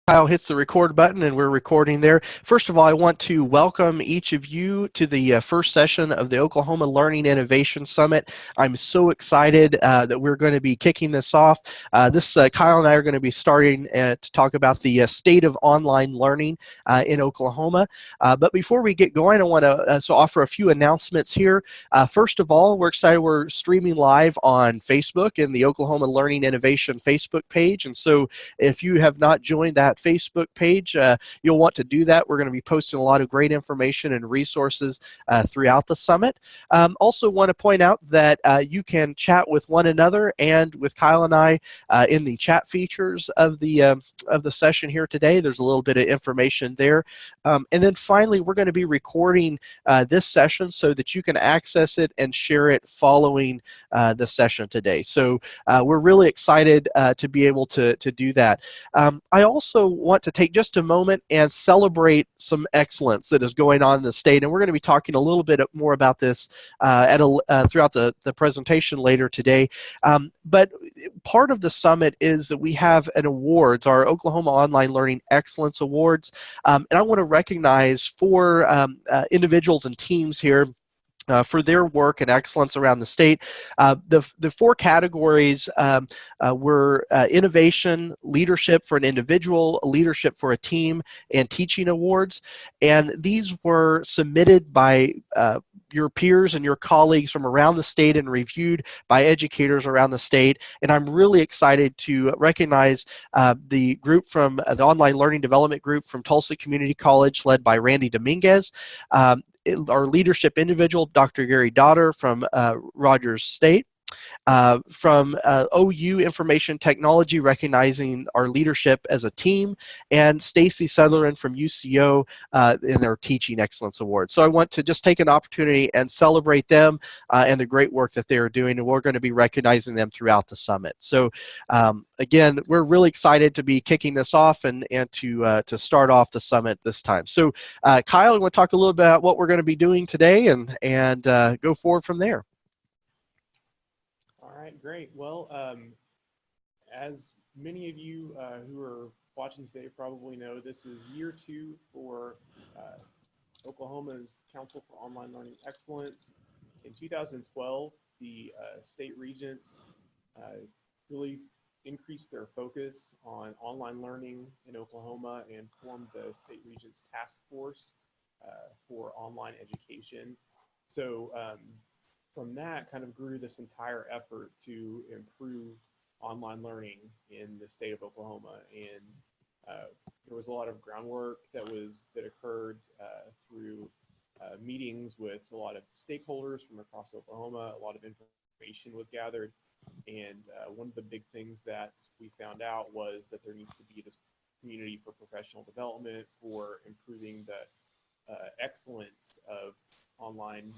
Kyle hits the record button and we're recording there. First of all, I want to welcome each of you to the first session of the Oklahoma Learning Innovation Summit. I'm so excited that we're going to be kicking this off. Kyle and I are going to be starting to talk about the state of online learning in Oklahoma. But before we get going, I want to offer a few announcements here. First of all, we're excited we're streaming live on Facebook in the Oklahoma Learning Innovation Facebook page. And so if you have not joined that Facebook page, you'll want to do that. We're going to be posting a lot of great information and resources throughout the summit. Also want to point out that you can chat with one another and with Kyle and I in the chat features of the session here today. There's a little bit of information there. And then finally, we're going to be recording this session so that you can access it and share it following the session today. So we're really excited to be able to do that. I also want to take just a moment and celebrate some excellence that is going on in the state, and we're going to be talking a little bit more about this throughout the presentation later today. But part of the summit is that we have an awards, our Oklahoma Online Learning Excellence Awards, and I want to recognize four individuals and teams here for their work and excellence around the state. The four categories were innovation, leadership for an individual, leadership for a team, and teaching awards. And these were submitted by your peers and your colleagues from around the state and reviewed by educators around the state. And I'm really excited to recognize the group from the Online Learning Development Group from Tulsa Community College, led by Randy Dominguez. Our leadership individual, Dr. Gary Dodd from Rogers State. From OU Information Technology, recognizing our leadership as a team, and Stacy Sutherland from UCO in their Teaching Excellence Award. So I want to just take an opportunity and celebrate them and the great work that they are doing, and we're going to be recognizing them throughout the summit. So again, we're really excited to be kicking this off and to start off the summit this time. So Kyle, you want to talk a little bit about what we're going to be doing today and go forward from there. All right, great. Well, as many of you who are watching today probably know, this is year 2 for Oklahoma's Council for Online Learning Excellence. In 2012, the state regents really increased their focus on online learning in Oklahoma and formed the state regents task force for online education. So from that kind of grew this entire effort to improve online learning in the state of Oklahoma. And there was a lot of groundwork that occurred through meetings with a lot of stakeholders from across Oklahoma. A lot of information was gathered. And one of the big things that we found out was that there needs to be this community for professional development for improving the excellence of online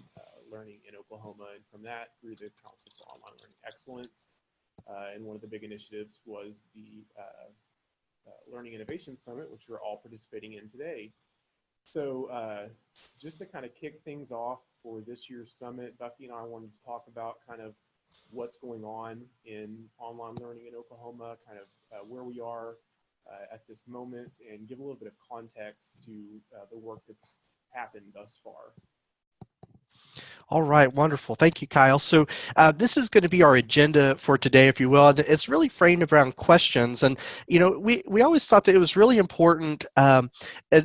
learning in Oklahoma, and from that through the Council for Online Learning Excellence. And one of the big initiatives was the Learning Innovation Summit, which we're all participating in today. So just to kind of kick things off for this year's summit, Bucky and I wanted to talk about kind of what's going on in online learning in Oklahoma, kind of where we are at this moment, and give a little bit of context to the work that's happened thus far. All right, wonderful. Thank you, Kyle. So this is going to be our agenda for today, if you will. And it's really framed around questions. And, you know, we always thought that it was really important when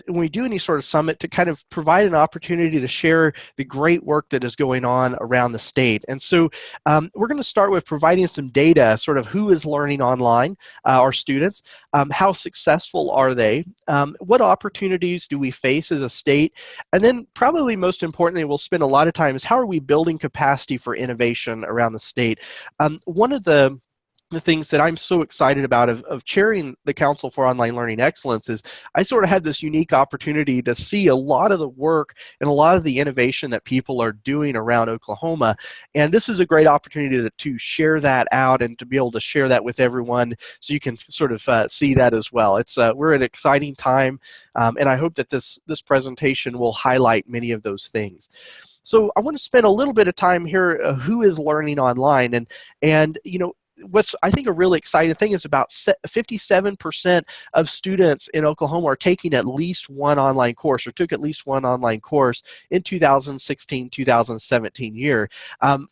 we do any sort of summit to kind of provide an opportunity to share the great work that is going on around the state. And so we're going to start with providing some data, sort of who is learning online, our students, how successful are they, what opportunities do we face as a state, and then probably most importantly, we'll spend a lot of time is how are we building capacity for innovation around the state. One of the things that I'm so excited about of chairing the Council for Online Learning Excellence is I sort of had this unique opportunity to see a lot of the work and a lot of the innovation that people are doing around Oklahoma. And this is a great opportunity to share that out and to be able to share that with everyone so you can sort of see that as well. It's we're at an exciting time, and I hope that this presentation will highlight many of those things. So I want to spend a little bit of time here who is learning online, and you know, what's I think a really exciting thing is about 57% of students in Oklahoma are taking at least one online course or took at least one online course in 2016-2017 year.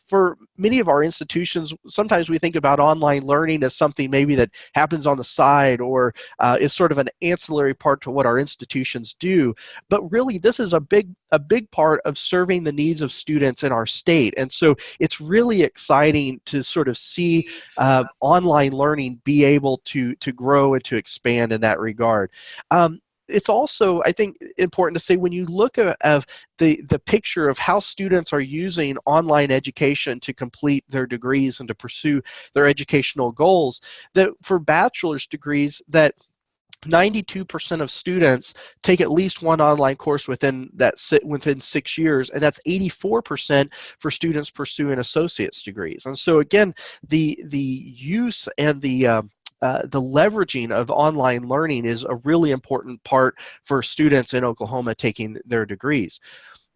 For many of our institutions, sometimes we think about online learning as something maybe that happens on the side or is sort of an ancillary part to what our institutions do. But really, this is a big part of serving the needs of students in our state. And so it's really exciting to sort of see online learning be able to grow and to expand in that regard. It's also, I think, important to say when you look at the picture of how students are using online education to complete their degrees and to pursue their educational goals, that for bachelor's degrees, that 92% of students take at least one online course within 6 years, and that's 84% for students pursuing associate's degrees. And so again, the use and the leveraging of online learning is a really important part for students in Oklahoma taking their degrees.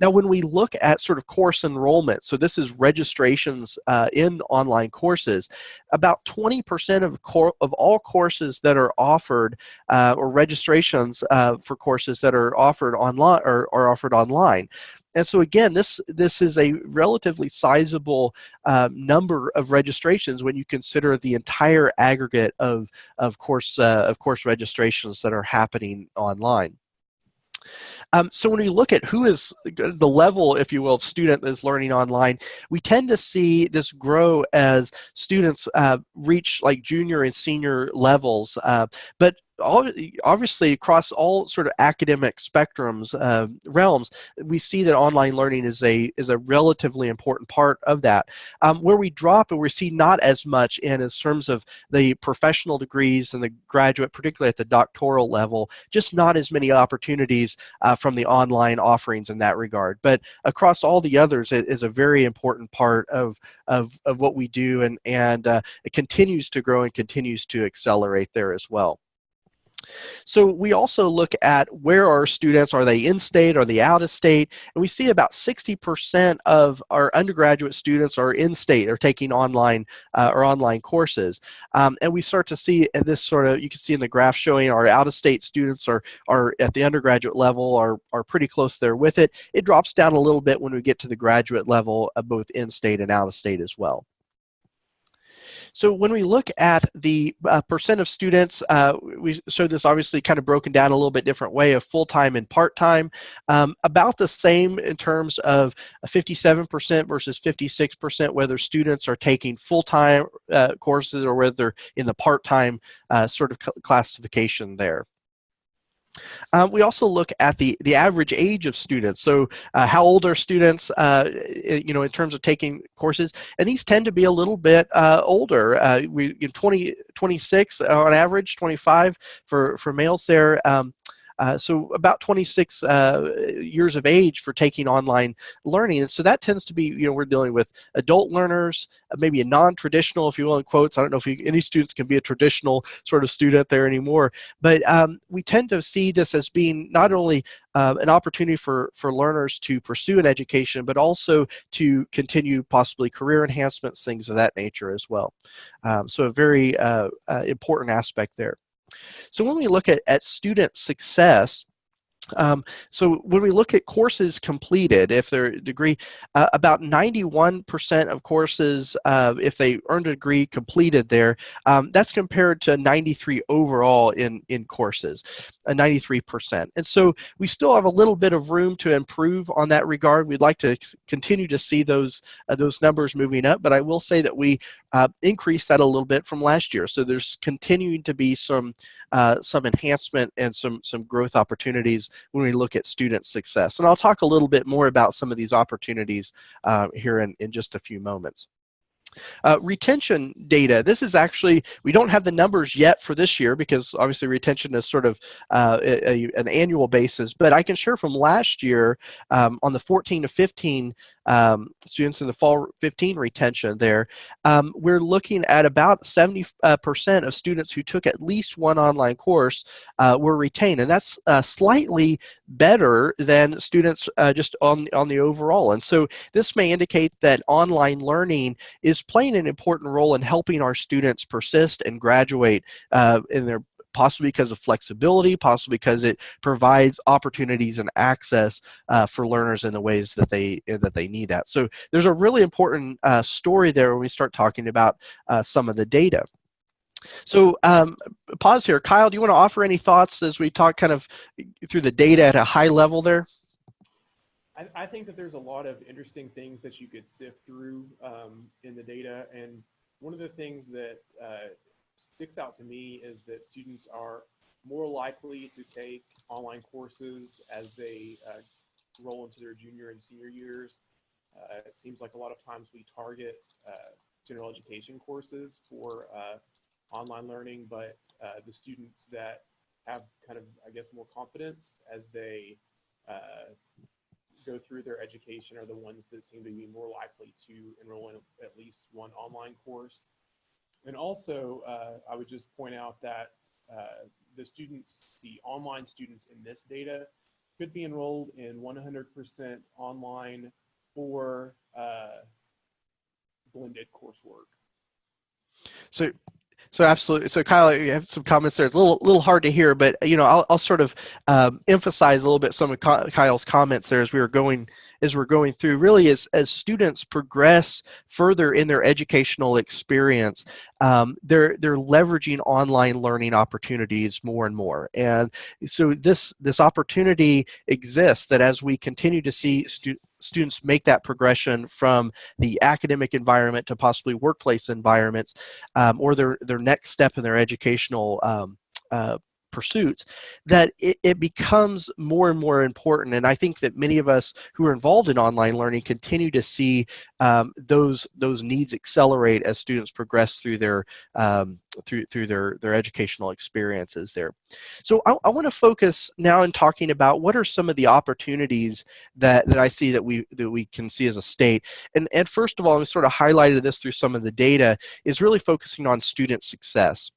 Now, when we look at sort of course enrollment, so this is registrations in online courses, about 20% of all courses that are offered or registrations for courses that are offered online are offered online. And so again, this is a relatively sizable number of registrations when you consider the entire aggregate of course registrations that are happening online. So when we look at who is the level, if you will, of student that is learning online, we tend to see this grow as students reach like junior and senior levels, but obviously across all sort of academic spectrums, realms, we see that online learning is a relatively important part of that. Where we drop and we see not as much in terms of the professional degrees and the graduate, particularly at the doctoral level, just not as many opportunities from the online offerings in that regard. But across all the others, it is a very important part of what we do, and it continues to grow and continues to accelerate there as well. So we also look at where our students, are they in-state, are they out-of-state, and we see about 60% of our undergraduate students are in-state, they're taking online or online courses. And we start to see, and this sort of, you can see in the graph showing our out-of-state students are at the undergraduate level are pretty close there with it. It drops down a little bit when we get to the graduate level, both in-state and out-of-state as well. So when we look at the percent of students, we showed this obviously kind of broken down a little bit different way of full-time and part-time, about the same in terms of 57% versus 56%, whether students are taking full-time courses or whether they're in the part-time sort of classification there. We also look at the average age of students. So how old are students, in terms of taking courses? And these tend to be a little bit older. We 26 on average, 25 for males there. So about 26 years of age for taking online learning. And so that tends to be, we're dealing with adult learners, maybe a non-traditional, if you will, in quotes. I don't know if any students can be a traditional sort of student there anymore. But we tend to see this as being not only an opportunity for learners to pursue an education, but also to continue possibly career enhancements, things of that nature as well. So a very important aspect there. So when we look at student success, so when we look at courses completed, if they're a degree, about 91% of courses, if they earned a degree, completed there. That's compared to 93 overall in courses, 93%. And so we still have a little bit of room to improve on that regard. We'd like to continue to see those numbers moving up, but I will say that we increased that a little bit from last year. So there's continuing to be some enhancement and some growth opportunities when we look at student success. And I'll talk a little bit more about some of these opportunities here in just a few moments. Retention data. This is actually, we don't have the numbers yet for this year because obviously retention is sort of an annual basis, but I can share from last year on the 14 to 15 students in the fall 15 retention there, we're looking at about 70% of students who took at least one online course were retained, and that's slightly better than students just on the overall. And so this may indicate that online learning is playing an important role in helping our students persist and graduate in their, possibly because of flexibility, possibly because it provides opportunities and access for learners in the ways that they need that. So there's a really important story there when we start talking about some of the data. So pause here. Kyle, do you want to offer any thoughts as we talk kind of through the data at a high level there? I think that there's a lot of interesting things that you could sift through in the data. And one of the things that sticks out to me is that students are more likely to take online courses as they roll into their junior and senior years. It seems like a lot of times we target general education courses for online learning, but the students that have kind of, I guess, more confidence as they go through their education are the ones that seem to be more likely to enroll in at least one online course. And also, I would just point out that the online students in this data could be enrolled in 100% online or blended coursework. So absolutely. So Kyle, you have some comments there. It's a little hard to hear, but I'll sort of emphasize a little bit some of Kyle's comments there as we're going through. Really, as students progress further in their educational experience, they're leveraging online learning opportunities more and more. And so this opportunity exists that as we continue to see students make that progression from the academic environment to possibly workplace environments, or their next step in their educational pursuits, that it becomes more and more important. And I think that many of us who are involved in online learning continue to see those needs accelerate as students progress through their through their educational experiences there. So I want to focus now in talking about what are some of the opportunities that I see that we can see as a state. And first of all, we sort of highlighted this through some of the data, is really focusing on student success.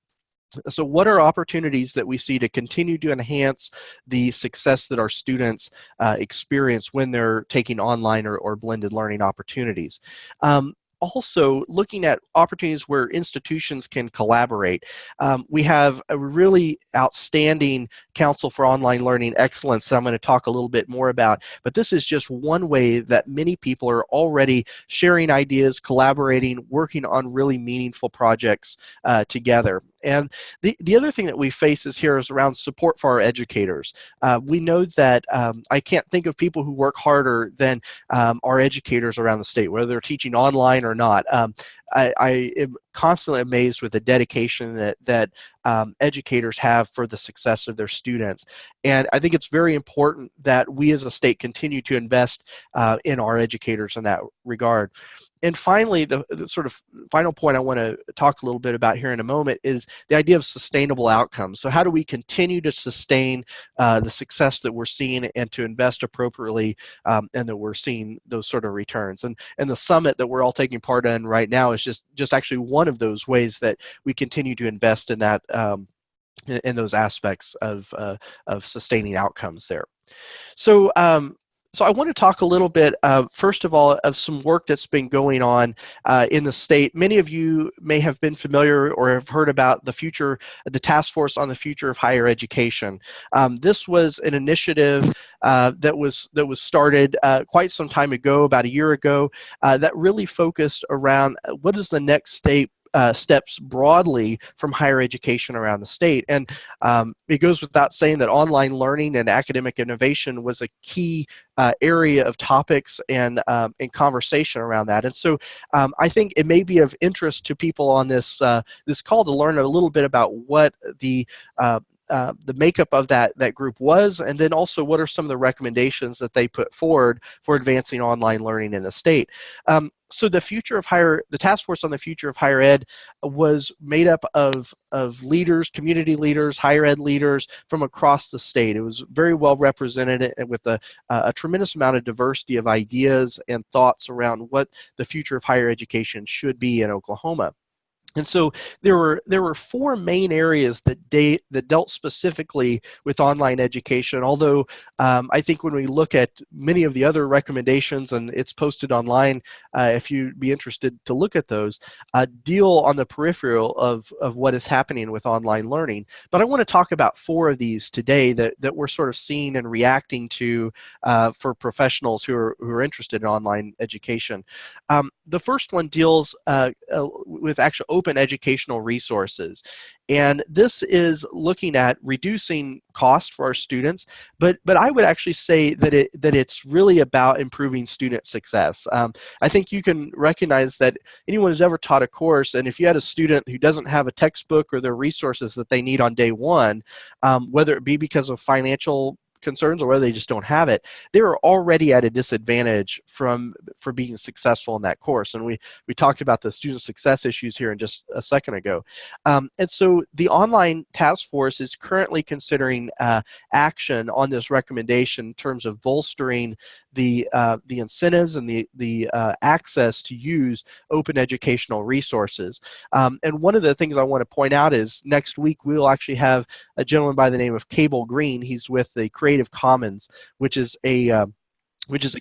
So what are opportunities that we see to continue to enhance the success that our students experience when they're taking online or blended learning opportunities? Also, looking at opportunities where institutions can collaborate. We have a really outstanding Council for Online Learning Excellence that I'm going to talk a little bit more about, but this is just one way that many people are already sharing ideas, collaborating, working on really meaningful projects together. And the other thing that we face is around support for our educators. We know that I can't think of people who work harder than our educators around the state, whether they're teaching online or not. I am constantly amazed with the dedication that educators have for the success of their students. And I think it's very important that we as a state continue to invest in our educators in that regard. And finally, the sort of final point I want to talk a little bit about here in a moment is the idea of sustainable outcomes. So how do we continue to sustain the success that we're seeing and to invest appropriately and that we're seeing those sort of returns? And the summit that we're all taking part in right now is just actually one of those ways that we continue to invest in that in those aspects of sustaining outcomes there. So so I want to talk a little bit, first of all, of some work that's been going on in the state. Many of you may have been familiar or have heard about the Task Force on the Future of Higher Education. This was an initiative that was started quite some time ago, about a year ago, that really focused around what is the next steps broadly from higher education around the state. And it goes without saying that online learning and academic innovation was a key area of topics and conversation around that. And so I think it may be of interest to people on this call to learn a little bit about what the the makeup of that group was, and then also what are some of the recommendations that they put forward for advancing online learning in the state. So the task force on the future of higher ed was made up of leaders, community leaders, higher ed leaders from across the state. It was very well represented with a tremendous amount of diversity of ideas and thoughts around what the future of higher education should be in Oklahoma. And so there were four main areas that dealt specifically with online education. Although I think when we look at many of the other recommendations, and it's posted online, if you'd be interested to look at those, deal on the peripheral of what is happening with online learning. But I want to talk about four of these today that we're sort of seeing and reacting to for professionals who are interested in online education. The first one deals with actual open educational resources. And this is looking at reducing cost for our students, but I would actually say that it's really about improving student success. I think you can recognize that anyone who's ever taught a course, and if you had a student who doesn't have a textbook or the resources that they need on day one, whether it be because of financial concerns or whether they just don't have it, they're already at a disadvantage for being successful in that course. And we talked about the student success issues here in just a second ago. And so the online task force is currently considering action on this recommendation in terms of bolstering the incentives and the access to use open educational resources. And one of the things I want to point out is next week we'll actually have a gentleman by the name of Cable Green. He's with the Creative Commons, which is a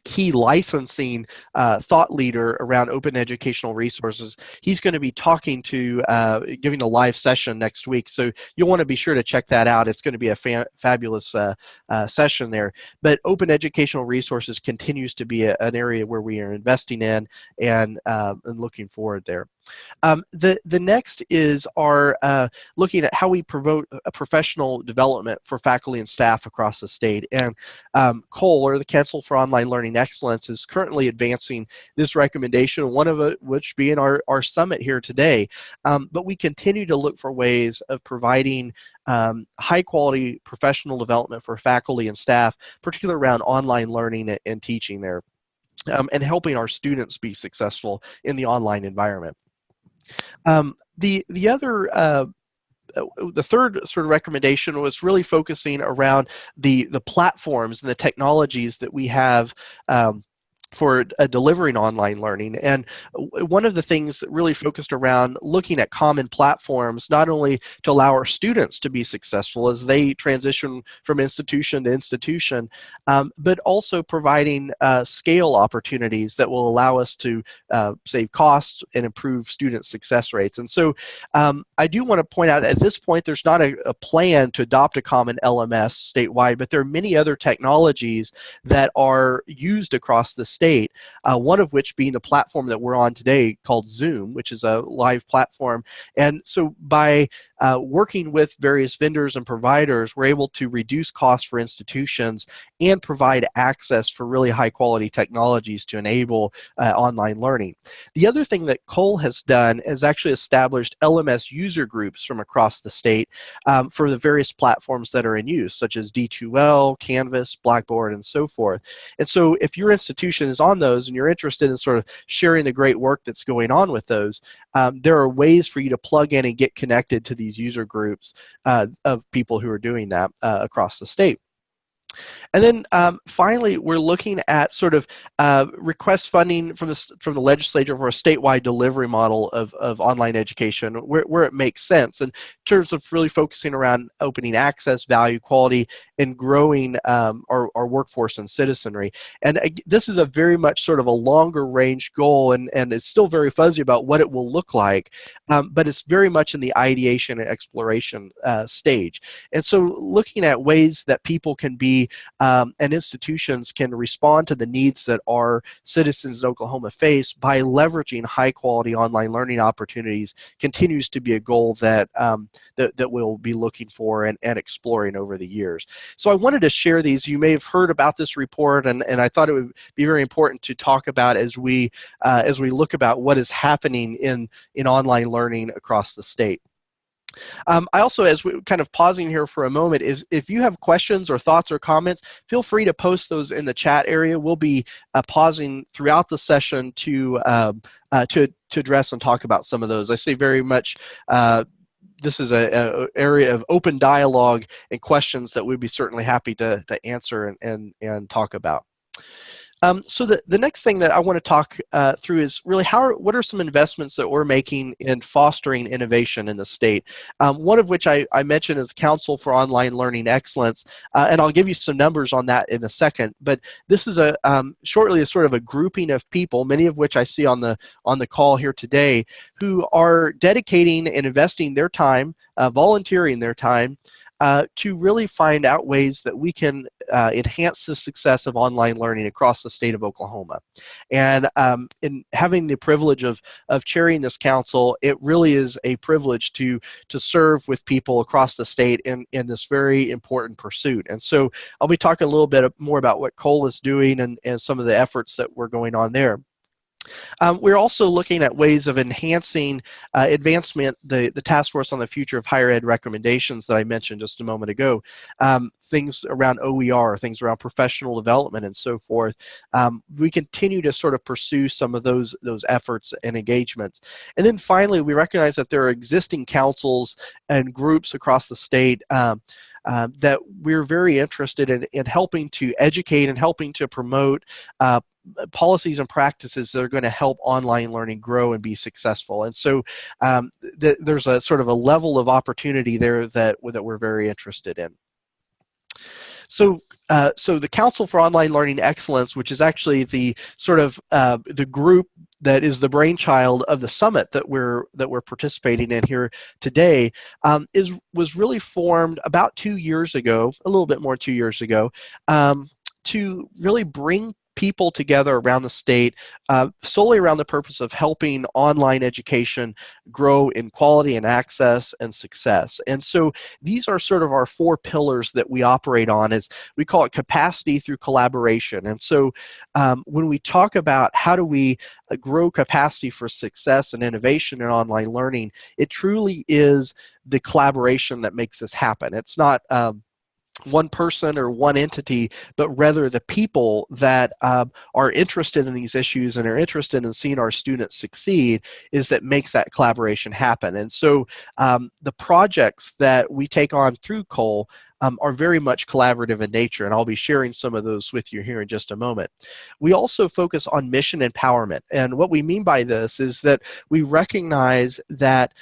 key licensing thought leader around open educational resources. He's going to be talking giving a live session next week, so you'll want to be sure to check that out. It's going to be a fabulous session there. But open educational resources continues to be an area where we are investing in and looking forward there. The next is our looking at how we promote a professional development for faculty and staff across the state. And COLE, or the Council for Online Learning Excellence, is currently advancing this recommendation, one of which being our summit here today. But we continue to look for ways of providing high quality professional development for faculty and staff, particularly around online learning and teaching there, and helping our students be successful in the online environment. The third sort of recommendation was really focusing around the platforms and the technologies that we have for delivering online learning. And one of the things that really focused around looking at common platforms, not only to allow our students to be successful as they transition from institution to institution, but also providing scale opportunities that will allow us to save costs and improve student success rates. And so I do want to point out at this point, there's not a plan to adopt a common LMS statewide, but there are many other technologies that are used across the state, one of which being the platform that we're on today called Zoom, which is a live platform. And so by working with various vendors and providers, we're able to reduce costs for institutions and provide access for really high quality technologies to enable online learning. The other thing that COLE has done is actually established LMS user groups from across the state for the various platforms that are in use, such as D2L, Canvas, Blackboard, and so forth. And so if your institution is on those and you're interested in sort of sharing the great work that's going on with those, there are ways for you to plug in and get connected to these user groups of people who are doing that across the state. And then finally, we're looking at sort of request funding from the legislature for a statewide delivery model of online education where it makes sense in terms of really focusing around opening access, value, quality, and growing our workforce and citizenry. And this is a very much sort of a longer range goal, and it's still very fuzzy about what it will look like, but it's very much in the ideation and exploration stage. And so looking at ways that people can be and institutions can respond to the needs that our citizens in Oklahoma face by leveraging high quality online learning opportunities continues to be a goal that that we'll be looking for and exploring over the years. So I wanted to share these. You may have heard about this report, and I thought it would be very important to talk about as we look about what is happening in online learning across the state. I also, as we kind of pausing here for a moment, is if you have questions or thoughts or comments, feel free to post those in the chat area. We'll be pausing throughout the session to address and talk about some of those. I say very much this is a area of open dialogue and questions that we'd be certainly happy to answer and talk about. So the next thing that I want to talk through is really what are some investments that we're making in fostering innovation in the state. One of which I mentioned is Council for Online Learning Excellence, and I'll give you some numbers on that in a second. But this is shortly a sort of a grouping of people, many of which I see on the call here today, who are dedicating and investing their time, volunteering their time, to really find out ways that we can enhance the success of online learning across the state of Oklahoma. And in having the privilege of chairing this council, it really is a privilege to serve with people across the state in this very important pursuit. And so I'll be talking a little bit more about what Cole is doing and some of the efforts that were going on there. We're also looking at ways of enhancing advancement, the task force on the future of higher ed recommendations that I mentioned just a moment ago, things around OER, things around professional development and so forth. We continue to sort of pursue some of those efforts and engagements. And then finally, we recognize that there are existing councils and groups across the state that we're very interested in helping to educate and helping to promote policies and practices that are going to help online learning grow and be successful. And so there's a sort of a level of opportunity there that we're very interested in. So the Council for Online Learning Excellence, which is actually the sort of the group that is the brainchild of the summit that we're participating in here today, was really formed about 2 years ago, a little bit more 2 years ago, to really bring people together around the state solely around the purpose of helping online education grow in quality and access and success. And so these are sort of our 4 pillars that we operate on. As we call it, capacity through collaboration. And so when we talk about how do we grow capacity for success and innovation in online learning, it truly is the collaboration that makes this happen. It's not one person or one entity, but rather the people that are interested in these issues and are interested in seeing our students succeed is that makes that collaboration happen. And so the projects that we take on through Cole are very much collaborative in nature, and I'll be sharing some of those with you here in just a moment. We also focus on mission empowerment, and what we mean by this is that we recognize that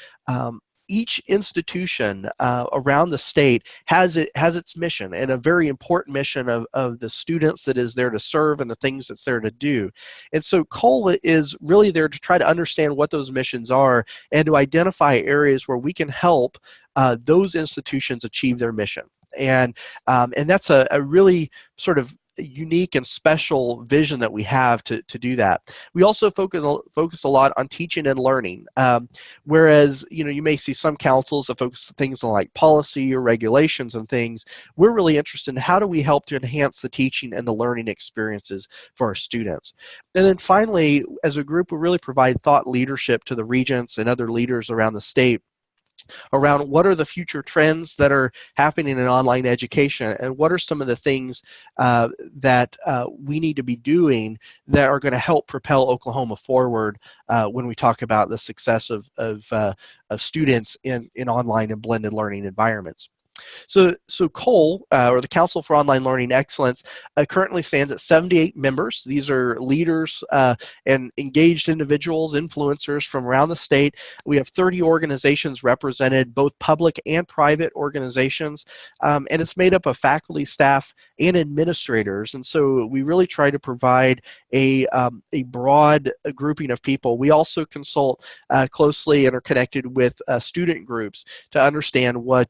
each institution around the state has its mission, and a very important mission of the students that is there to serve and the things that's there to do. And so Cole is really there to try to understand what those missions are and to identify areas where we can help those institutions achieve their mission. And that's a really sort of unique and special vision that we have to do that. We also focus a lot on teaching and learning, whereas you may see some councils that focus on things like policy or regulations and things. We're really interested in how do we help to enhance the teaching and the learning experiences for our students. And then finally, as a group, we really provide thought leadership to the regents and other leaders around the state around what are the future trends that are happening in online education, and what are some of the things that we need to be doing that are going to help propel Oklahoma forward when we talk about the success of students in online and blended learning environments. So Cole, or the Council for Online Learning Excellence, currently stands at 78 members. These are leaders and engaged individuals, influencers from around the state. We have 30 organizations represented, both public and private organizations, and it's made up of faculty, staff, and administrators. And so we really try to provide a broad grouping of people. We also consult closely and are connected with student groups to understand what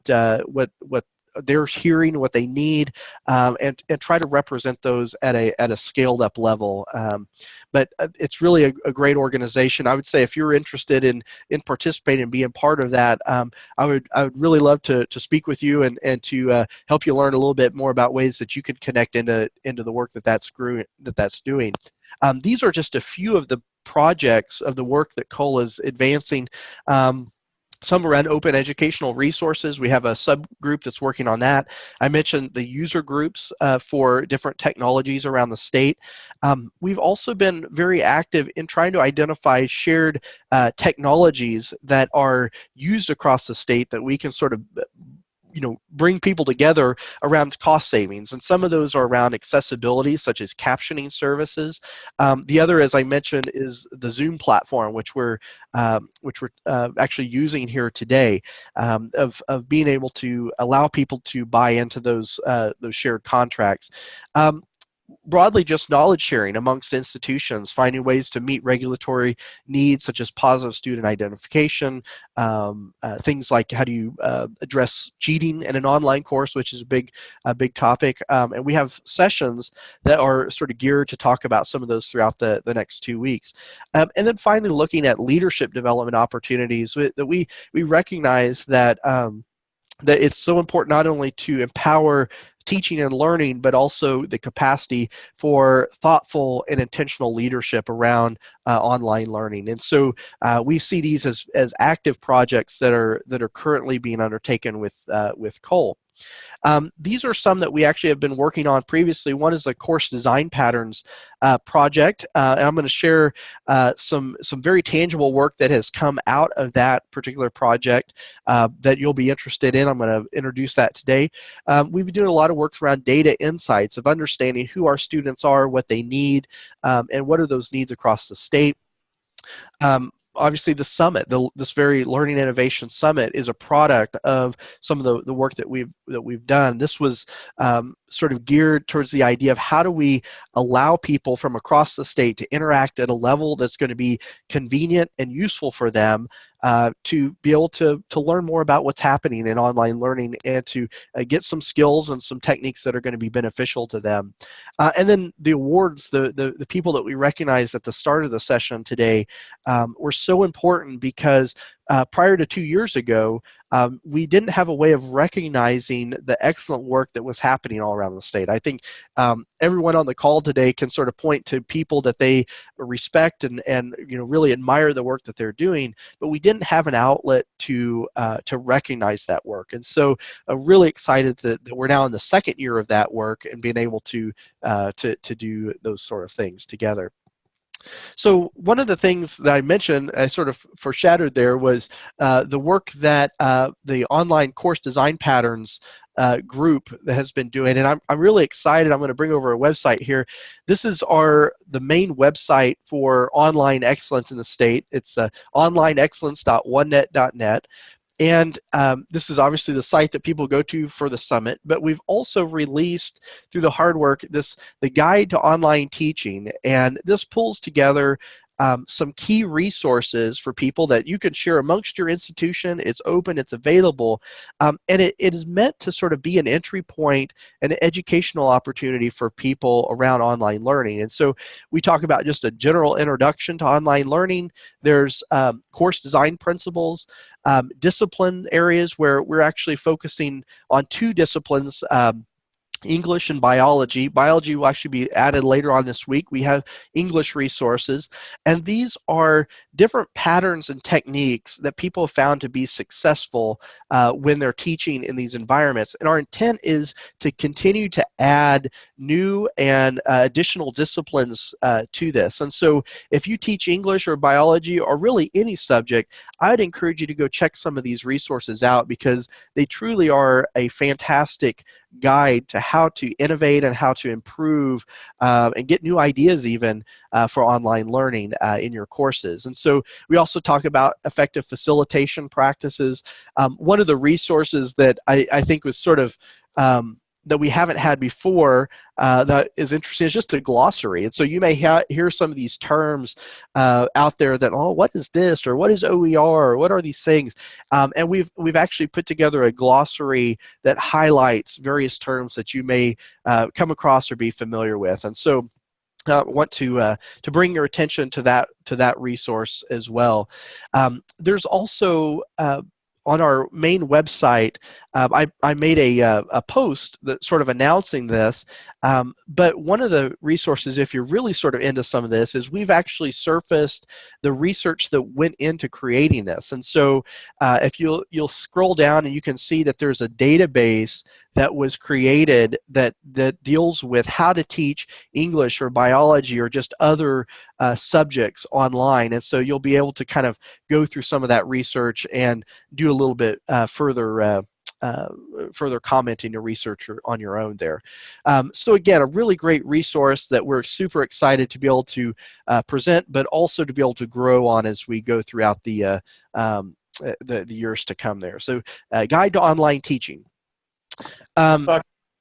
they're hearing, what they need, and try to represent those at a scaled up level. But it's really a great organization. I would say if you're interested in participating and being part of that, I would really love to speak with you and to help you learn a little bit more about ways that you can connect into the work that's doing. These are just a few of the projects of the work that Cole is advancing. some around open educational resources. We have a subgroup that's working on that. I mentioned the user groups for different technologies around the state. We've also been very active in trying to identify shared technologies that are used across the state that we can sort of bring people together around cost savings. And some of those are around accessibility, such as captioning services. The other, as I mentioned, is the Zoom platform, which we're actually using here today, of being able to allow people to buy into those shared contracts. Broadly, just knowledge sharing amongst institutions, finding ways to meet regulatory needs such as positive student identification, things like how do you address cheating in an online course, which is a big topic. And we have sessions that are sort of geared to talk about some of those throughout the next 2 weeks. And then finally, looking at leadership development opportunities that we recognize that that it's so important not only to empower teaching and learning, but also the capacity for thoughtful and intentional leadership around online learning. And so we see these as active projects that are currently being undertaken with Cole. These are some that we actually have been working on previously. One is the course design patterns project, and I'm going to share some very tangible work that has come out of that particular project that you'll be interested in. I'm going to introduce that today. We've been doing a lot of work around data insights, of understanding who our students are, what they need, and what are those needs across the state. Obviously, the summit, this very Learning Innovation Summit, is a product of some of the work that we've done. This was sort of geared towards the idea of how do we allow people from across the state to interact at a level that's going to be convenient and useful for them, to be able to learn more about what's happening in online learning, and to get some skills and some techniques that are going to be beneficial to them. And then the awards, the people that we recognize at the start of the session today were so important because prior to 2 years ago, we didn't have a way of recognizing the excellent work that was happening all around the state. I think everyone on the call today can sort of point to people that they respect and really admire the work that they're doing, but we didn't have an outlet to recognize that work. And so really excited that we're now in the second year of that work and being able to do those sort of things together. So one of the things that I mentioned, I sort of foreshadowed there, was the work that the online course design patterns group that has been doing, and I'm really excited. I'm going to bring over a website here. This is the main website for online excellence in the state. It's onlineexcellence.onenet.net. And this is obviously the site that people go to for the summit, but we've also released through the hard work the guide to online teaching, and this pulls together some key resources for people that you can share amongst your institution. It's open, it's available, and it is meant to sort of be an entry point, an educational opportunity for people around online learning. And so we talk about just a general introduction to online learning. There's course design principles, discipline areas where we're actually focusing on 2 disciplines, English and biology. Biology will actually be added later on this week. We have English resources, and these are different patterns and techniques that people have found to be successful when they're teaching in these environments. And our intent is to continue to add new and additional disciplines to this. And so if you teach English or biology or really any subject, I'd encourage you to go check some of these resources out, because they truly are a fantastic guide to how to innovate and how to improve and get new ideas even for online learning in your courses. And so we also talk about effective facilitation practices. One of the resources that I think was sort of that we haven't had before that is interesting is just a glossary. And so you may hear some of these terms out there that, oh, what is this, or what is OER, or what are these things? And we've actually put together a glossary that highlights various terms that you may come across or be familiar with. And so want to bring your attention to that resource as well. There's also on our main website I made a post that sort of announcing this, but one of the resources, if you're really sort of into some of this, is we've actually surfaced the research that went into creating this. And so if you'll scroll down and you can see that there's a database that was created that deals with how to teach English or biology or just other subjects online. And so you'll be able to kind of go through some of that research and do a little bit further commenting your research on your own there. So again, a really great resource that we're super excited to be able to present, but also to be able to grow on as we go throughout the years to come there. So Guide to Online Teaching.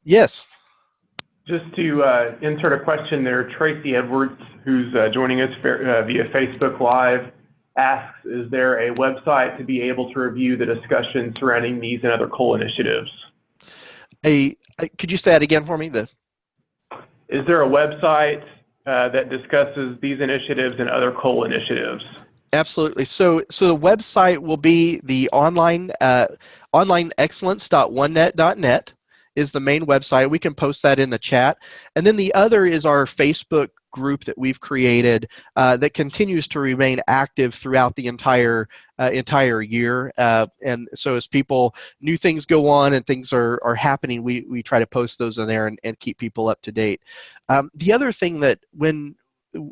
Yes. Just to insert a question there, Tracy Edwards, who's joining us via Facebook Live, asks, is there a website to be able to review the discussion surrounding these and other COLE initiatives? Could you say that again for me? Is there a website that discusses these initiatives and other COLE initiatives? Absolutely. So the website will be the onlineexcellence.onenet.net is the main website. We can post that in the chat. And then the other is our Facebook group that we've created that continues to remain active throughout the entire year. And so as new things go on and things are happening, we try to post those in there and keep people up to date. The other thing that when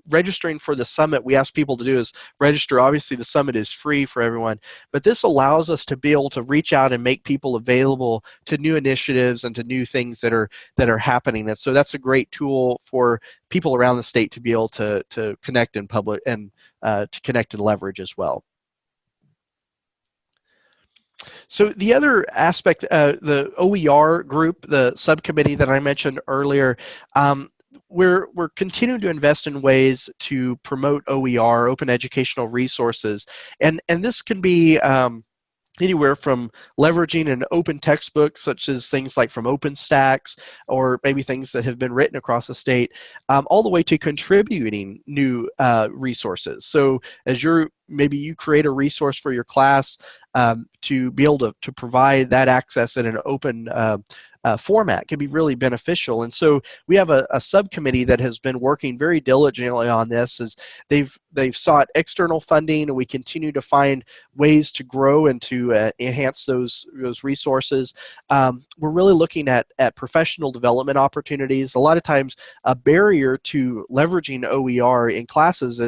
registering for the summit, we ask people to do is register. Obviously, the summit is free for everyone, but this allows us to be able to reach out and make people available to new initiatives and to new things that are happening. And so that's a great tool for people around the state to be able to connect in public and to connect and leverage as well. So the other aspect, the OER group, the subcommittee that I mentioned earlier, we're continuing to invest in ways to promote OER, open educational resources, and this can be anywhere from leveraging an open textbook, such as things like from OpenStax, or maybe things that have been written across the state, all the way to contributing new resources. So as maybe you create a resource for your class to be able to provide that access in an open format can be really beneficial. And so we have a subcommittee that has been working very diligently on this. As they've sought external funding, and we continue to find ways to grow and to enhance those resources. We're really looking at professional development opportunities. A lot of times a barrier to leveraging OER in classes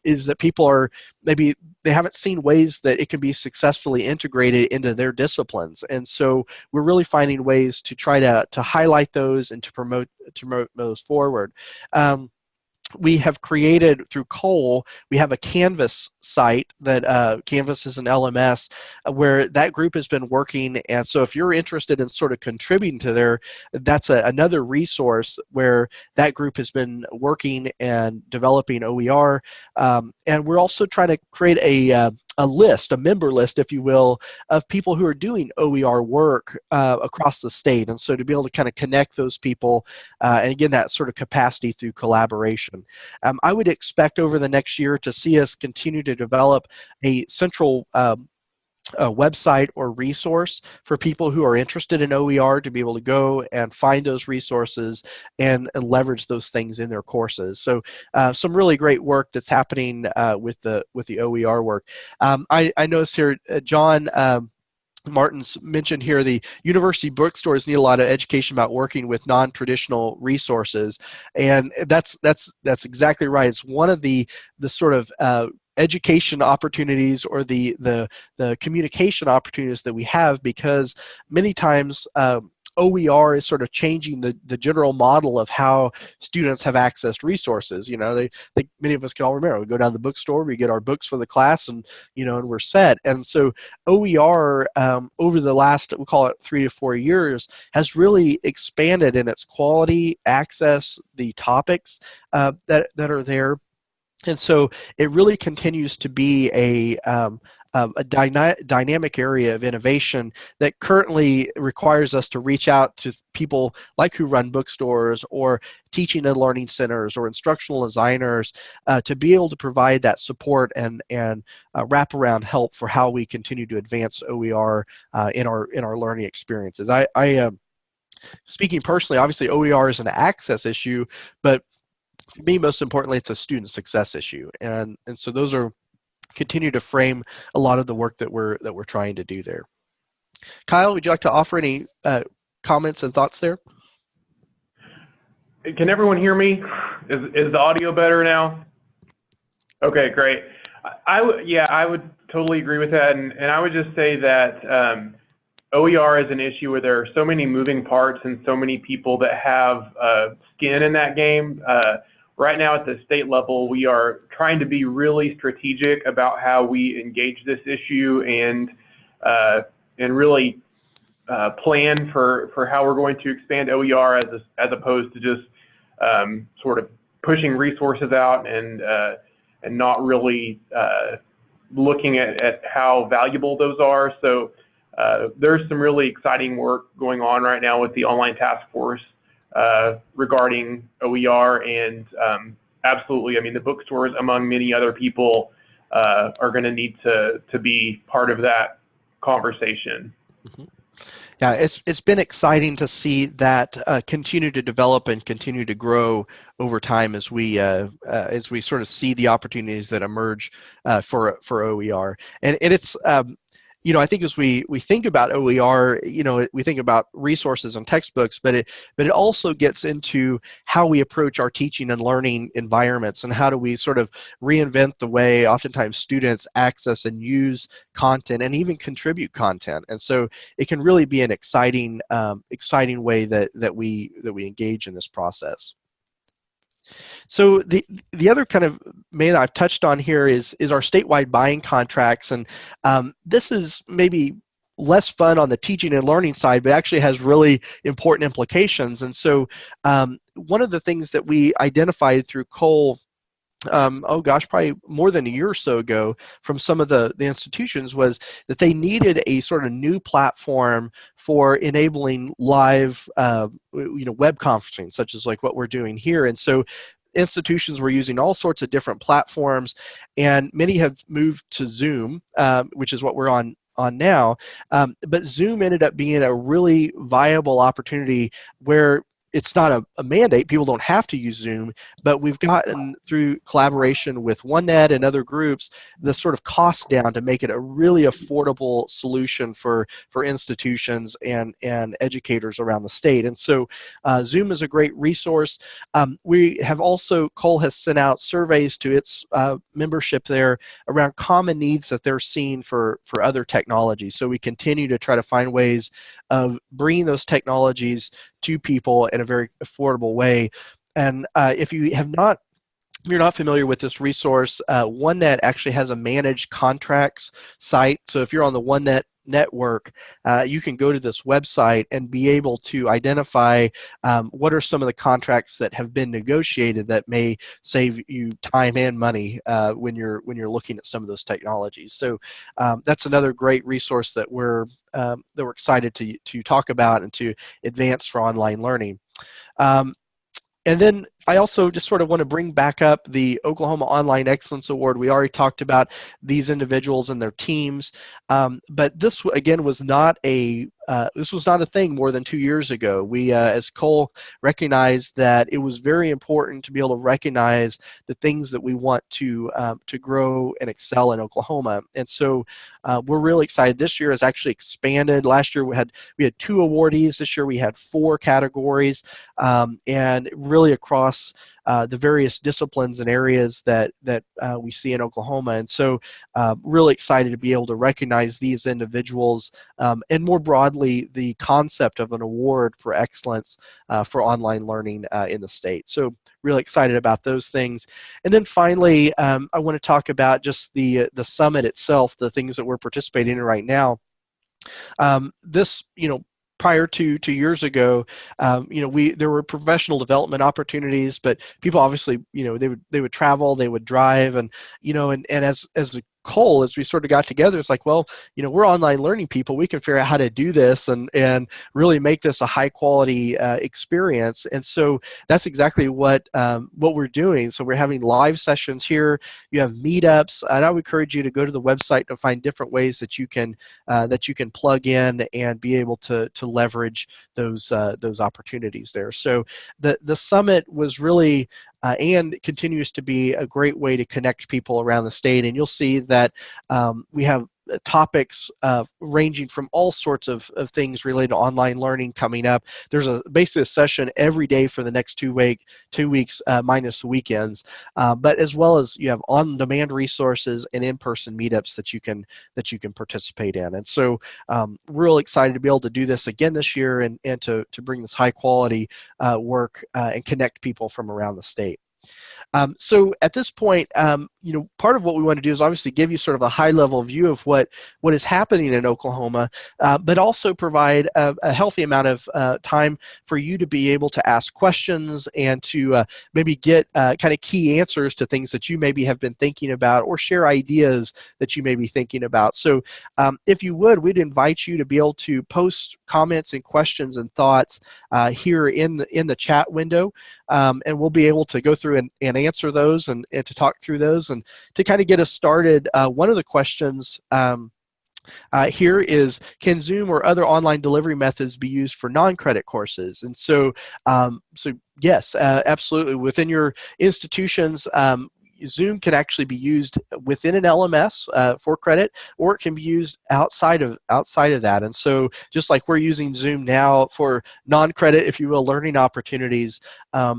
is that people are maybe they haven't seen ways that it can be successfully integrated into their disciplines. And so we're really finding ways to try to highlight those and to promote those forward. We have created through COLE, we have a Canvas site that Canvas is an LMS where that group has been working. And so if you're interested in sort of contributing to there, that's another resource where that group has been working and developing OER. And we're also trying to create a member list, if you will, of people who are doing OER work across the state. And so to be able to kind of connect those people, and again, that sort of capacity through collaboration. I would expect over the next year to see us continue to develop a central website or resource for people who are interested in OER to be able to go and find those resources and leverage those things in their courses. So some really great work that's happening with the OER work. I noticed here, John Martin's mentioned here, the university bookstores need a lot of education about working with non-traditional resources, and that's exactly right. It's one of the sort of education opportunities or the communication opportunities that we have, because many times OER is sort of changing the general model of how students have accessed resources. You know, many of us can all remember, we go down to the bookstore, we get our books for the class, and and we're set. And so OER over the last, we call it 3 to 4 years, has really expanded in its quality, access, the topics that are there. And so it really continues to be a a dynamic area of innovation that currently requires us to reach out to people like who run bookstores or teaching and learning centers or instructional designers to be able to provide that support and wraparound help for how we continue to advance OER in our learning experiences. Speaking personally, obviously OER is an access issue, but to me, most importantly, it's a student success issue, and so those are continue to frame a lot of the work that we're trying to do there. Kyle, would you like to offer any comments and thoughts there? Can everyone hear me? Is the audio better now? Okay, great. I would totally agree with that, and I would just say that OER is an issue where there are so many moving parts and so many people that have skin in that game. Right now at the state level, we are trying to be really strategic about how we engage this issue and really plan for how we're going to expand OER as opposed to just sort of pushing resources out and not really looking at how valuable those are. So there's some really exciting work going on right now with the online task force regarding OER, and absolutely, I mean, the bookstores, among many other people, are going to need to be part of that conversation. Mm-hmm. Yeah, it's been exciting to see that continue to develop and continue to grow over time as we sort of see the opportunities that emerge for OER, and it's I think as we think about OER, we think about resources and textbooks, but it also gets into how we approach our teaching and learning environments, and how do we sort of reinvent the way oftentimes students access and use content and even contribute content. And so it can really be an exciting way that we engage in this process. So the other kind of main I've touched on here is our statewide buying contracts, and this is maybe less fun on the teaching and learning side, but actually has really important implications. And so one of the things that we identified through Cole, probably more than a year or so ago, from some of the institutions, was that they needed a sort of new platform for enabling live web conferencing, such as like what we're doing here. And so institutions were using all sorts of different platforms, and many have moved to Zoom, which is what we're on now. But Zoom ended up being a really viable opportunity where it's not a mandate. People don't have to use Zoom, but we've gotten, through collaboration with OneNet and other groups, the sort of cost down to make it a really affordable solution for institutions and educators around the state. And so Zoom is a great resource. We have also, Cole has sent out surveys to its membership there around common needs that they're seeing for other technologies. So we continue to try to find ways of bringing those technologies to people in a very affordable way. And if you're not familiar with this resource, OneNet actually has a managed contracts site. So if you're on the OneNet network, you can go to this website and be able to identify what are some of the contracts that have been negotiated that may save you time and money when you're looking at some of those technologies. So that's another great resource that we're excited to talk about and to advance for online learning. And then I also just sort of want to bring back up the Oklahoma Online Excellence Award. We already talked about these individuals and their teams, but this again was not a thing more than 2 years ago. We, as Cole, recognized that it was very important to be able to recognize the things that we want to grow and excel in Oklahoma. And so we're really excited. This year has actually expanded. Last year we had 2 awardees. This year we had 4 categories, and really across the various disciplines and areas that we see in Oklahoma. And so really excited to be able to recognize these individuals, and more broadly the concept of an award for excellence for online learning in the state. So really excited about those things. And then finally, I want to talk about just the summit itself, the things that we're participating in right now. This, prior to 2 years ago, there were professional development opportunities, but people obviously, they would travel, they would drive, and as Cole, as we sort of got together, it's like, well, we're online learning people. We can figure out how to do this and really make this a high quality experience. And so that's exactly what we're doing. So we're having live sessions here. You have meetups, and I would encourage you to go to the website to find different ways that you can plug in and be able to leverage those opportunities there. So the summit was really and continues to be a great way to connect people around the state. And you'll see that we have topics ranging from all sorts of things related to online learning coming up. There's basically a session every day for the next 2 weeks minus the weekends, but as well as you have on-demand resources and in-person meetups that you can participate in. And so real excited to be able to do this again this year and to bring this high quality work and connect people from around the state. So at this point, part of what we want to do is obviously give you sort of a high-level view of what is happening in Oklahoma, but also provide a healthy amount of time for you to be able to ask questions and to maybe get kind of key answers to things that you maybe have been thinking about, or share ideas that you may be thinking about. So if you would, we'd invite you to be able to post comments and questions and thoughts here in the chat window, and we'll be able to go through and answer those and to talk through those. And to kind of get us started, one of the questions here is, can Zoom or other online delivery methods be used for non-credit courses? And so, yes, absolutely. Within your institutions, Zoom can actually be used within an LMS for credit, or it can be used outside of that. And so, just like we're using Zoom now for non-credit, if you will, learning opportunities,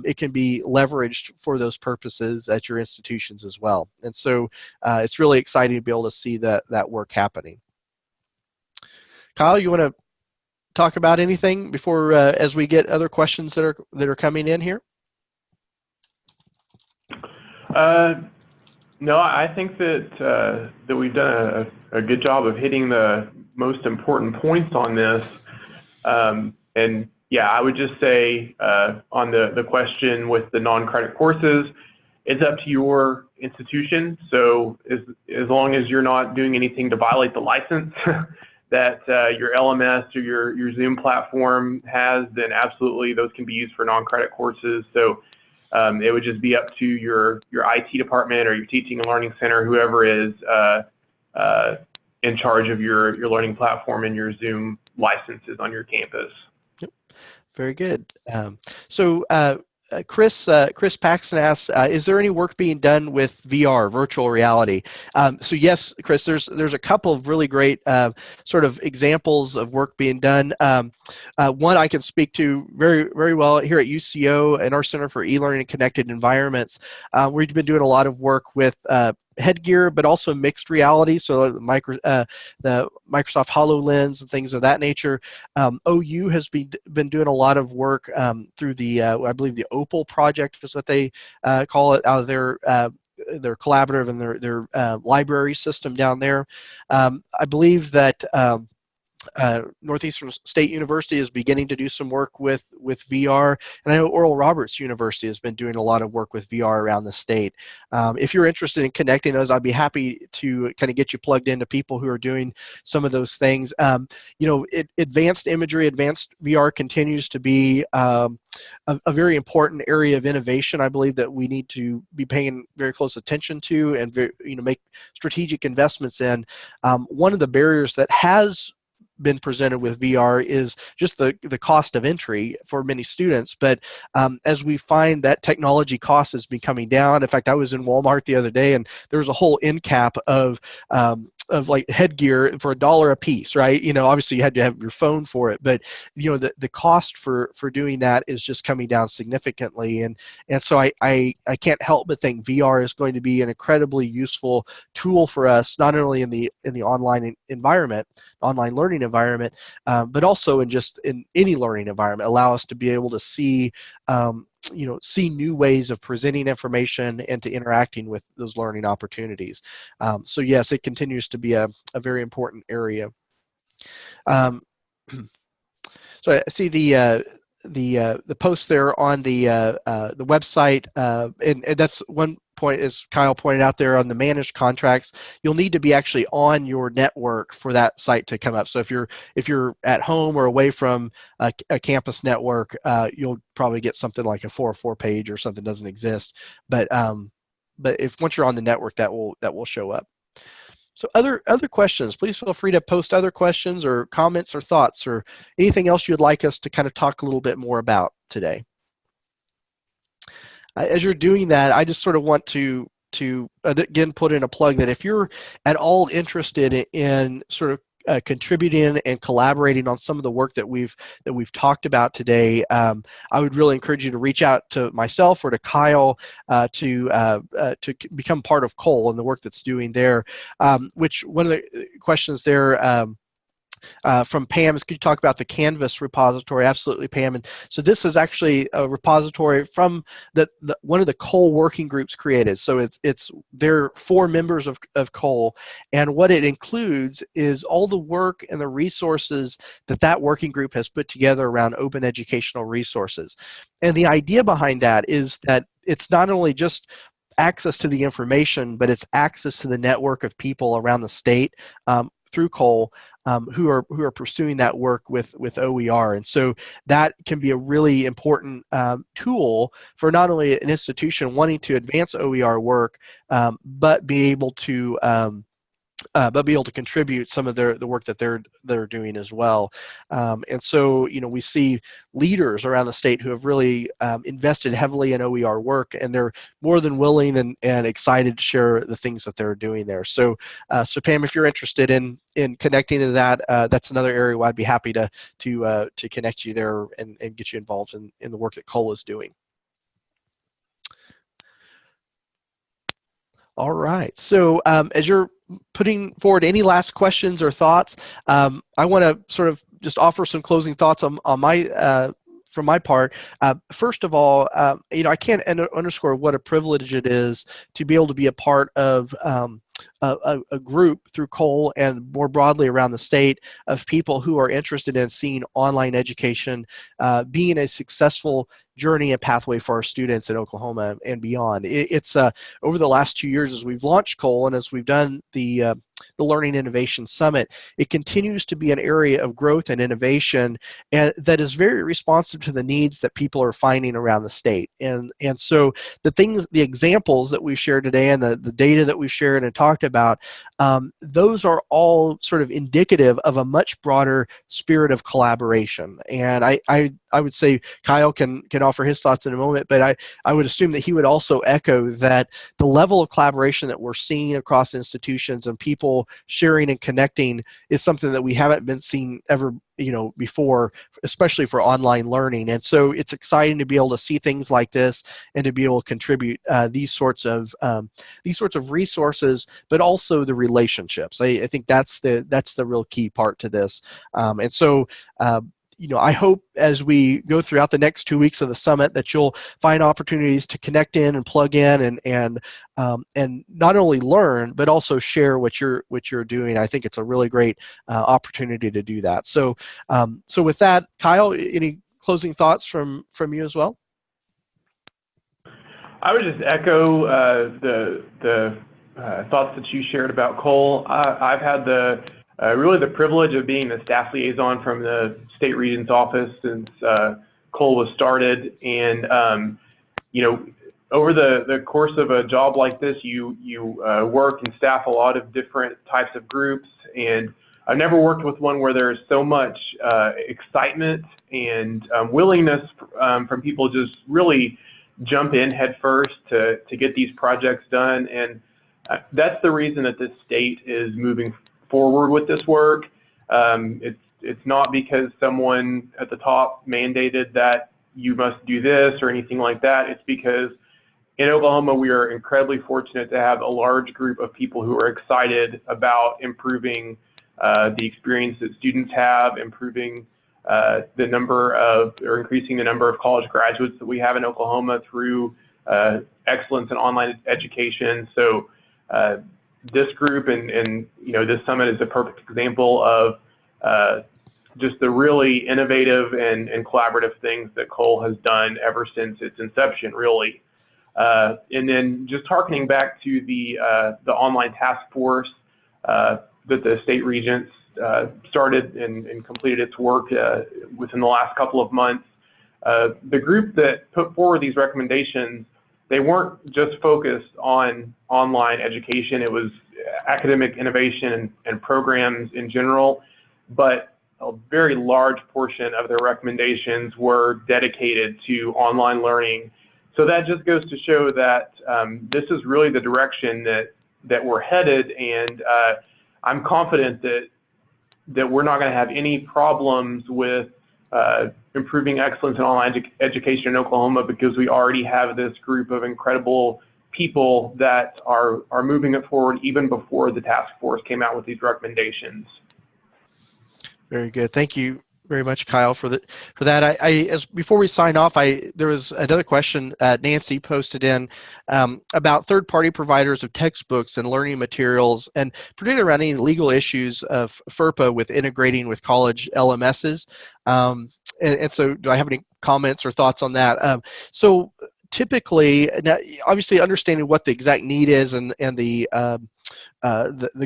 it can be leveraged for those purposes at your institutions as well. And so, it's really exciting to be able to see that work happening. Kyle, you want to talk about anything before as we get other questions that are coming in here? No, I think that we've done a good job of hitting the most important points on this. And yeah, I would just say on the question with the non-credit courses, it's up to your institution. So as long as you're not doing anything to violate the license that your LMS or your Zoom platform has, then absolutely those can be used for non-credit courses. So it would just be up to your IT department or your teaching and learning center, whoever is in charge of your learning platform and your Zoom licenses on your campus. Yep. Very good. Chris Paxton asks, is there any work being done with VR, virtual reality? So yes, Chris, there's a couple of really great sort of examples of work being done. One I can speak to very, very well here at UCO and our Center for E-Learning and Connected Environments. We've been doing a lot of work with headgear, but also mixed reality, so the Microsoft HoloLens and things of that nature. OU has been doing a lot of work through the, I believe the Opal project is what they call it, out of their collaborative and their library system down there. I believe that Northeastern State University is beginning to do some work with VR, and I know Oral Roberts University has been doing a lot of work with VR around the state. If you're interested in connecting those, I'd be happy to kind of get you plugged into people who are doing some of those things. Advanced imagery, advanced VR continues to be a very important area of innovation. I believe that we need to be paying very close attention to and make strategic investments in. One of the barriers that has been presented with VR is just the cost of entry for many students. But as we find that technology cost has been coming down, in fact, I was in Walmart the other day and there was a whole end cap of like headgear for $1 a piece, right? Obviously you had to have your phone for it, but the cost for doing that is just coming down significantly. And so I can't help but think VR is going to be an incredibly useful tool for us, not only in the online environment, online learning environment, but also in any learning environment, allow us to be able to see see new ways of presenting information and to interacting with those learning opportunities. So yes, it continues to be a very important area. So I see the post there on the website, and that's one as Kyle pointed out there on the managed contracts, you'll need to be actually on your network for that site to come up. So if you're at home or away from a campus network, you'll probably get something like a 404 page or something that doesn't exist. But if once you're on the network, that will show up. So other questions, please feel free to post other questions or comments or thoughts or anything else you'd like us to kind of talk a little bit more about today. As you're doing that, I just sort of want to again put in a plug that if you're at all interested in sort of contributing and collaborating on some of the work that we've talked about today, I would really encourage you to reach out to myself or to Kyle to become part of COLE and the work that's doing there. Which one of the questions there from Pam is, could you talk about the Canvas repository? Absolutely, Pam. And so this is actually a repository from one of the COLE working groups created. So there are 4 members of COLE, and what it includes is all the work and the resources that working group has put together around open educational resources. And the idea behind that is that it's not only just access to the information, but it's access to the network of people around the state through COLE who are pursuing that work with OER. And so that can be a really important tool for not only an institution wanting to advance OER work, but be able to contribute some of the work that they're doing as well. And so, we see leaders around the state who have really invested heavily in OER work, and they're more than willing and excited to share the things that they're doing there. So Pam, if you're interested in connecting to that, that's another area where I'd be happy to connect you there and get you involved in the work that COLE is doing. All right. So as you're putting forward any last questions or thoughts, I want to sort of just offer some closing thoughts on my from my part. First of all, I can't underscore what a privilege it is to be able to be a part of a group through COLE and more broadly around the state of people who are interested in seeing online education being a successful journey and pathway for our students in Oklahoma and beyond. It's over the last 2 years as we've launched COLE and as we've done the Learning Innovation Summit, it continues to be an area of growth and innovation and that is very responsive to the needs that people are finding around the state. And so the examples that we've shared today and the data that we've shared and talked about, those are all sort of indicative of a much broader spirit of collaboration. And I would say Kyle can offer his thoughts in a moment, but I would assume that he would also echo that the level of collaboration that we're seeing across institutions and people sharing and connecting is something that we haven't been seeing ever before, especially for online learning. And so it's exciting to be able to see things like this and to be able to contribute these sorts of resources, but also the relationships. I think that's the real key part to this. And so I hope as we go throughout the next 2 weeks of the summit that you'll find opportunities to connect in and plug in and not only learn but also share what you're doing. I think it's a really great opportunity to do that. So with that, Kyle, any closing thoughts from you as well? I would just echo the thoughts that you shared about COLE. I've had really the privilege of being the staff liaison from the State Regent's office since COLE was started. And, over the course of a job like this, you work and staff a lot of different types of groups. And I've never worked with one where there's so much excitement and willingness from people just really jump in head first to get these projects done. And that's the reason that this state is moving forward with this work. It's not because someone at the top mandated that you must do this or anything like that. It's because in Oklahoma, we are incredibly fortunate to have a large group of people who are excited about improving the experience that students have, improving increasing the number of college graduates that we have in Oklahoma through excellence in online education. So this group and this summit is a perfect example of just the really innovative and collaborative things that COLE has done ever since its inception, really. And then just harkening back to the online task force that the state regents started and completed its work within the last couple of months. The group that put forward these recommendations, they weren't just focused on online education. It was academic innovation and programs in general, but a very large portion of their recommendations were dedicated to online learning. So that just goes to show that this is really the direction that we're headed, and I'm confident that we're not going to have any problems with improving excellence in online education in Oklahoma, because we already have this group of incredible people that are moving it forward even before the task force came out with these recommendations. Very good. Thank you very much, Kyle, for that. As before we sign off, there was another question Nancy posted in about third-party providers of textbooks and learning materials, and particularly around any legal issues of FERPA with integrating with college LMSs. And so, do I have any comments or thoughts on that? So typically, now, obviously, understanding what the exact need is and the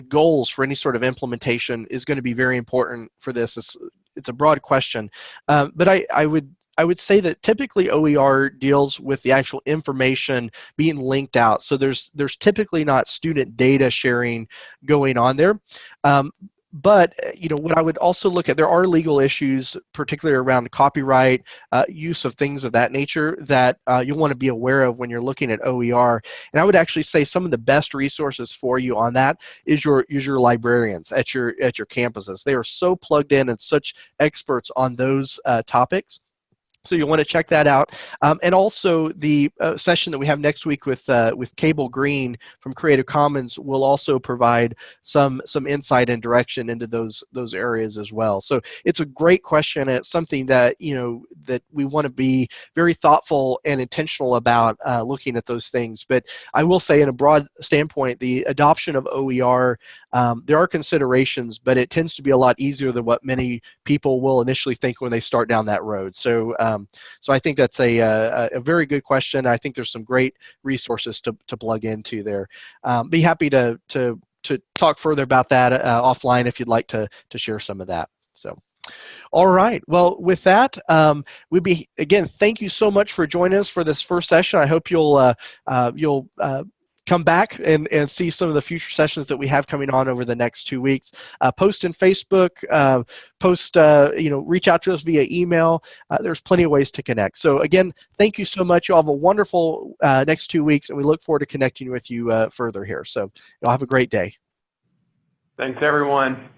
goals for any sort of implementation is going to be very important for this. It's a broad question, but I would say that typically OER deals with the actual information being linked out. So there's typically not student data sharing going on there. But what I would also look at, there are legal issues, particularly around copyright, use of things of that nature, that you'll want to be aware of when you're looking at OER. And I would actually say some of the best resources for you on that is your librarians at your campuses. They are so plugged in and such experts on those topics. So you'll want to check that out, and also the session that we have next week with Cable Green from Creative Commons will also provide some insight and direction into those areas as well. So it's a great question, and it's something that that we want to be very thoughtful and intentional about looking at those things. But I will say, in a broad standpoint, the adoption of OER, there are considerations, but it tends to be a lot easier than what many people will initially think when they start down that road. So I think that's a very good question. I think there's some great resources to plug into there. Be happy to talk further about that offline if you'd like to share some of that. So, all right. Well, with that, again, thank you so much for joining us for this first session. I hope you'll come back and see some of the future sessions that we have coming on over the next 2 weeks. Post in Facebook, reach out to us via email. There's plenty of ways to connect. So again, thank you so much. You all have a wonderful next 2 weeks, and we look forward to connecting with you further here. So you'll have a great day. Thanks, everyone.